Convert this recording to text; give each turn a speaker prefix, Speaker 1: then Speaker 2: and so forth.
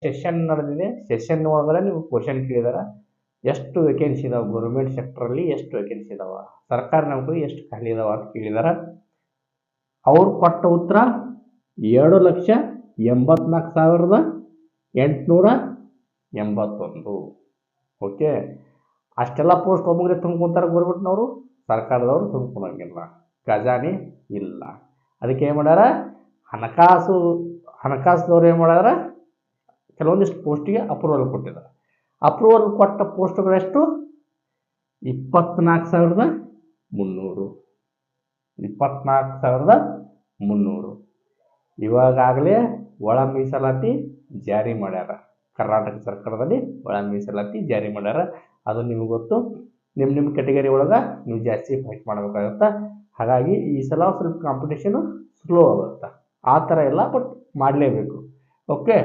Speaker 1: Session ನಡೆದಿದೆ. Session ಒಳಗಡೆ ನೀವು ಕ್ವಶನ್ ಕೇಳಿದಾರ, ಎಷ್ಟು ವೇಕೆನ್ಸಿ ಇದಾವೆ ಗೌರ್ಮೆಂಟ್ ಸೆಕ್ಟ್ರಲ್ಲಿ, ಎಷ್ಟು ವೇಕೆನ್ಸಿ ಇದಾವೆ ಸರ್ಕಾರಿ ನೌಕರಿ ಎಷ್ಟು ಖಾಲಿ ಇದಾವೆ ಅಂತ ಕೇಳಿದಾರ. ಅವ್ರು ಕೊಟ್ಟ ಉತ್ತರ 2,84,881. ಓಕೆ, ಅಷ್ಟೆಲ್ಲ ಪೋಸ್ಟ್ ಒಬ್ಬರಿಗೆ ತುಂಬ್ಕೊಂತಾರೆ ಗೌರ್ಮೆಂಟ್ನವರು, ಸರ್ಕಾರದವರು ತುಂಬ್ಕೊಳಂಗಿಲ್ಲ, ಖಜಾನೆ ಇಲ್ಲ. ಅದಕ್ಕೆ ಏನು ಮಾಡ್ಯಾರ, ಹಣಕಾಸುದವ್ರು ಏನು ಮಾಡ್ಯಾರ, ಕೆಲವೊಂದಿಷ್ಟು ಪೋಸ್ಟಿಗೆ ಅಪ್ರೂವಲ್ ಕೊಟ್ಟಿದ್ದಾರೆ. ಅಪ್ರೂವಲ್ ಕೊಟ್ಟ ಪೋಸ್ಟ್ಗಳೆಷ್ಟು? 24,300. 24,300. ಇವಾಗಲೇ ಒಳ ಮೀಸಲಾತಿ ಜಾರಿ ಮಾಡ್ಯಾರ. ಕರ್ನಾಟಕ ಸರ್ಕಾರದಲ್ಲಿ ಒಳ ಮೀಸಲಾತಿ ಜಾರಿ ಮಾಡ್ಯಾರ. ಅದು ನಿಮ್ಗೆ ಗೊತ್ತು. ನಿಮ್ಮ ಕೆಟಗರಿ ಒಳಗೆ ನೀವು ಜಾಸ್ತಿ ಫೈಟ್ ಮಾಡಬೇಕಾಗತ್ತೆ. ಹಾಗಾಗಿ ಈ ಸಲ ಸ್ವಲ್ಪ ಕಾಂಪಿಟೇಷನು ಸ್ಲೋ ಆಗುತ್ತೆ. ಆ ಥರ ಇಲ್ಲ, ಬಟ್ ಮಾಡಲೇಬೇಕು. ಓಕೆ.